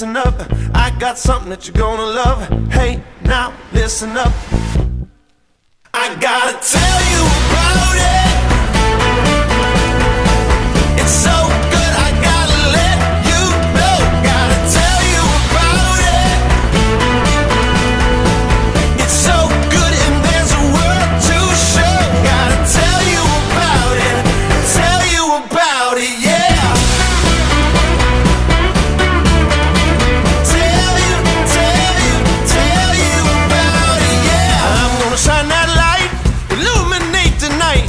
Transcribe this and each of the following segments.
listen up. I got something that you're gonna love. Hey, now listen up. I gotta tell you about it. It's so good, I gotta let you know. Gotta tell you about it. It's so good and there's a word to show. Gotta tell you about it. Tell you about it, yeah. Tell you about it, yeah. I'm gonna shine that light, illuminate the night.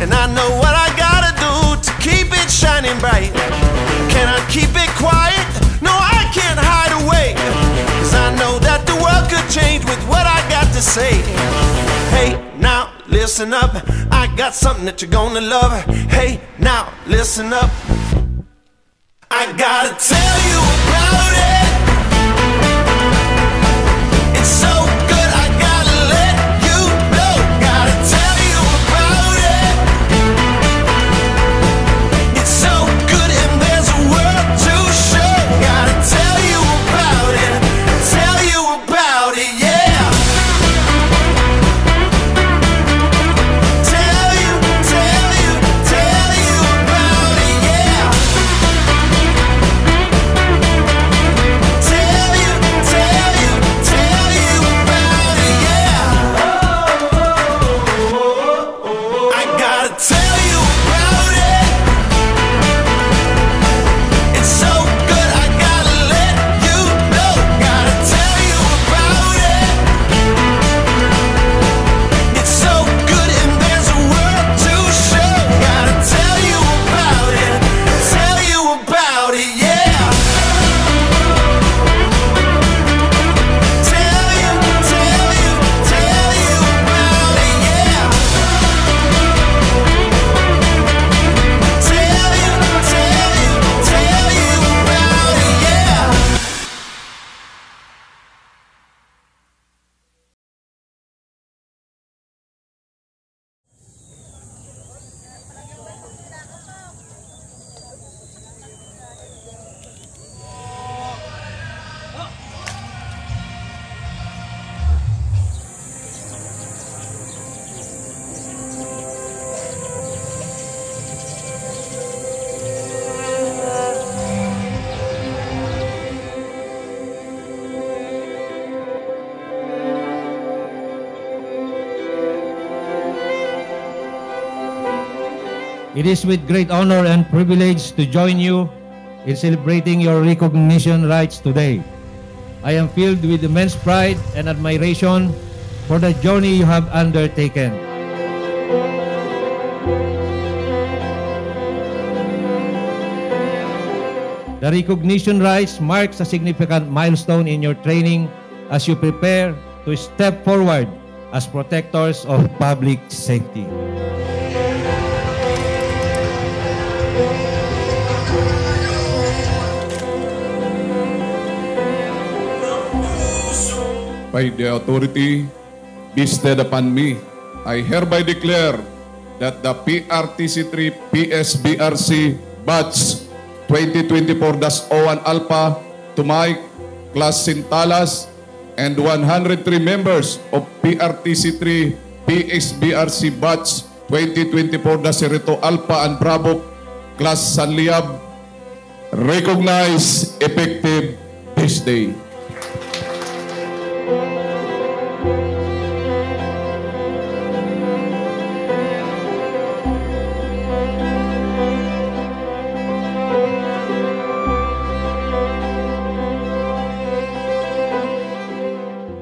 And I know what I gotta do to keep it shining bright. Can I keep it quiet? No, I can't hide away. 'Cause I know that the world could change with what I got to say. Hey, now listen up. I got something that you're gonna love. Hey, now listen up. I gotta tell you about it. It's so good, I gotta let you know. Gotta tell you about it. It's so good and there's a word to show. Gotta tell you about it. Tell you about it, yeah. Tell you about it, yeah. Tell you about it, yeah. I gotta tell you about it. It's so good, I gotta let you know. Gotta tell you about it. It's so good and there's a word to show. Gotta tell you about it. Tell you about it, yeah. Tell you about it, yeah. Tell you about it, yeah. It is with great honor and privilege to join you in celebrating your recognition rights today. I am filled with immense pride and admiration for the journey you have undertaken. The recognition rights marks a significant milestone in your training as you prepare to step forward as protectors of public safety. By the authority vested upon me, I hereby declare that the PRTC3 PSBRC Batch 2024-01 Alpha to my class Sintalas and 103 members of PRTC3 PSBRC Batch 2024-02 Alpha and Bravo class Sanliab recognized effective this day.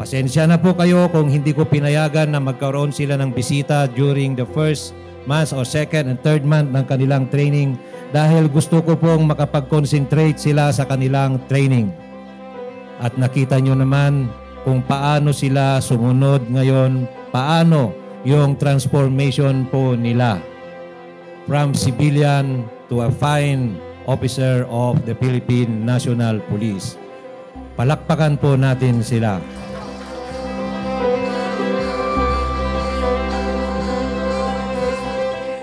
Pasensya na po kayo kung hindi ko pinayagan na magkaroon sila ng bisita during the first month or second and third month ng kanilang training dahil gusto ko pong makapag-concentrate sila sa kanilang training. At nakita nyo naman kung paano sila sumunod ngayon, paano yung transformation po nila from civilian to a fine officer of the Philippine National Police. Palakpakan po natin sila.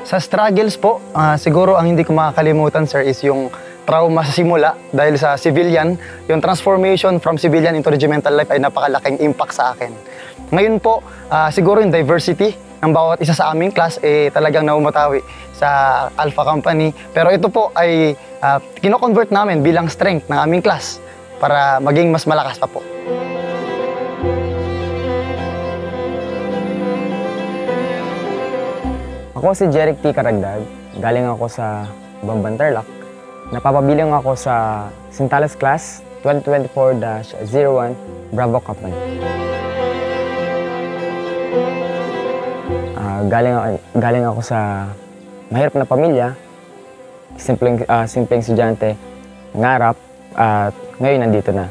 Sa struggles po, siguro ang hindi ko makakalimutan, sir, is yung trauma sa simula dahil sa civilian, yung transformation from civilian into regimental life ay napakalaking impact sa akin. Ngayon po, siguro yung diversity ng bawat isa sa aming class talagang naumatawi sa Alpha Company. Pero ito po ay kino-convert namin bilang strength ng aming class para maging mas malakas pa po. Ako si Jeric T. Karagdag. Galing ako sa Bamban Tarlac. Napapabilang ako sa Sintales Class 2024-01 Bravo Company. Galing ako sa mahirap na pamilya, simpleng estudyante, ngarap, at ngayon nandito na.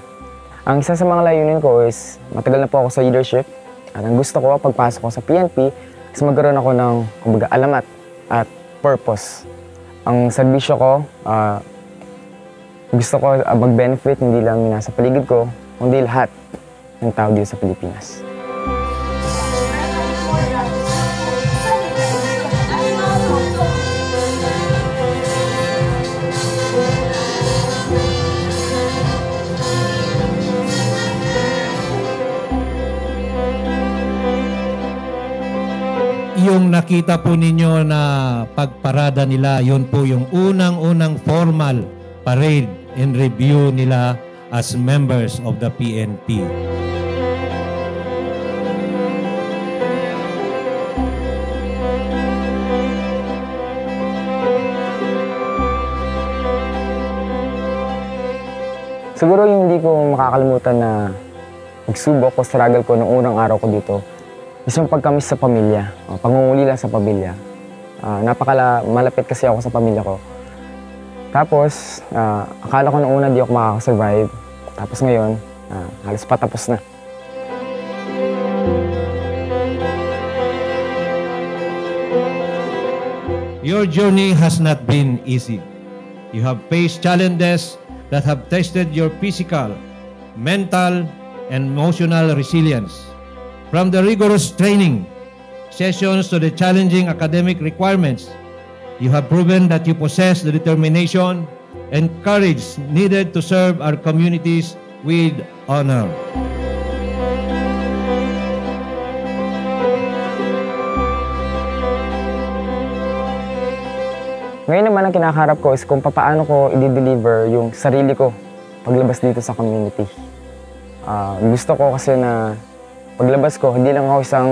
Ang isa sa mga layunin ko is matagal na po ako sa leadership at ang gusto ko pagpasok ko sa PNP is magkaroon ako ng kumbaga, alamat at purpose. Ang serbisyo ko, gusto ko mag-benefit hindi lang yung nasa paligid ko, kundi lahat ng tao dito sa Pilipinas. Yung nakita po ninyo na pagparada nila, yun po yung unang-unang formal parade and review nila as members of the PNP. Siguro yung hindi ko makakalimutan na pagsubok o struggle ko nung unang araw ko dito is yung pagkamis sa pamilya, pangunguli lang sa pamilya. Malapit kasi ako sa pamilya ko. Tapos, akala ko nung una di ako makakasurvive. Tapos ngayon, halos patapos na. Your journey has not been easy. You have faced challenges that have tested your physical, mental, and emotional resilience. From the rigorous training sessions to the challenging academic requirements, you have proven that you possess the determination and courage needed to serve our communities with honor. Ngayon naman ang kinakaharap ko is kung paano ko i-deliver yung sarili ko paglabas dito sa community. Gusto ko kasi na paglabas ko, hindi lang ako isang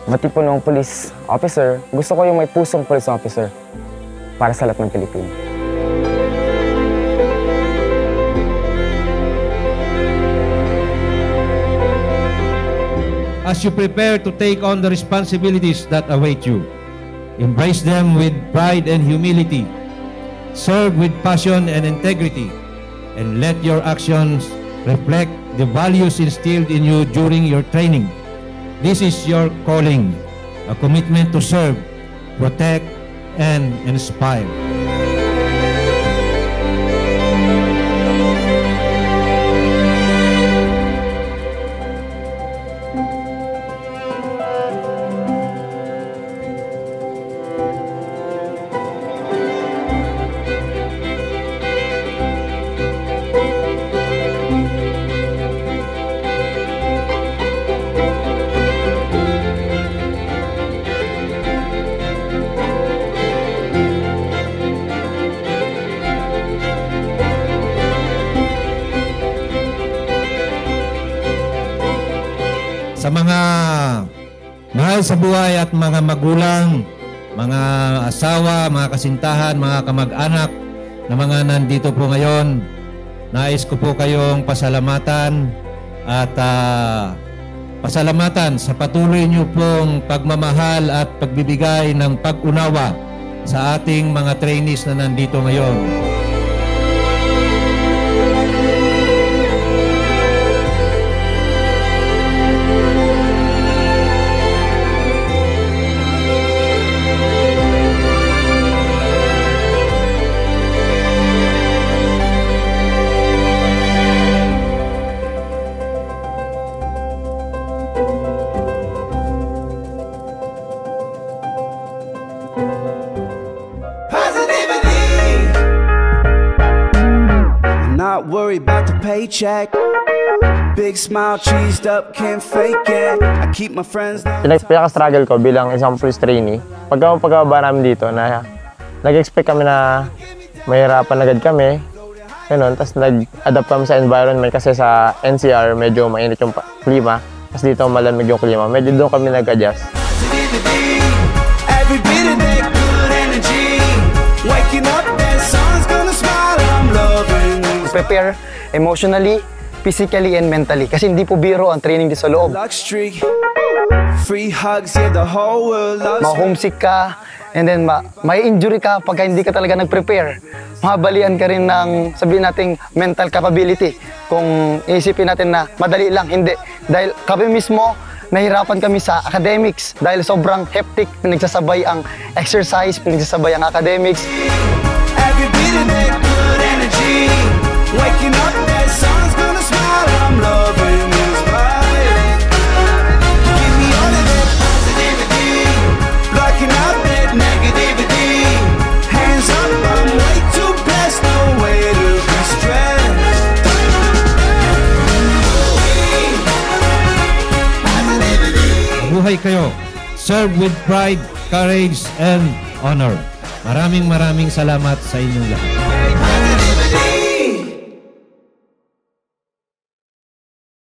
matipunong police officer. Gusto ko yung may pusong police officer para sa lahat ng Pilipino. As you prepare to take on the responsibilities that await you, embrace them with pride and humility. Serve with passion and integrity, and let your actions reflect the values instilled in you during your training. This is your calling, a commitment to serve, protect, and inspire. Sa mga mahal sa buhay at mga magulang, mga asawa, mga kasintahan, mga kamag-anak na mga nandito po ngayon, nais ko po kayong pasalamatan at pasalamatan sa patuloy niyo pong pagmamahal at pagbibigay ng pag-unawa sa ating mga trainees na nandito ngayon. Positivity. paycheck. Big smile, cheesed up, can't fake it. I keep my friends. Pinaka-struggle ko bilang isang police trainee, pagkababa namin dito na nag-expect kami na mahirapan agad kami. Ganun, tapos nag-adapt kami sa environment kasi sa NCR medyo mainit yung klima. Tapos dito malamig yung klima. Medyo doon kami nag-adjust. Every bit of that good energy. Waking up, that sun's gonna smile. I'm loving you. Prepare emotionally, physically, and mentally. Kasi hindi po biro ang training dito sa loob. Luck streak. Free hugs, yeah, the whole world loves me. Ma-homesick ka, and then may injury ka pagka hindi ka talaga nag-prepare. Mabalian ka rin ng, sabihin nating, mental capability. Kung iisipin natin na madali lang, hindi. Dahil kami mismo, nahirapan kami sa academics. Dahil sobrang hectic, pinagsasabay ang exercise, pinagsasabay ang academics. Every bit of that good energy. Waking up, that sun's gonna smile. I'm loving you, smiling. Give me all of that positivity. Blocking out that negativity. Hands up, I'm way too blessed. No way to be stressed. Buhay kayo. Serve with pride, courage, and honor. Maraming salamat sa inyong lahat.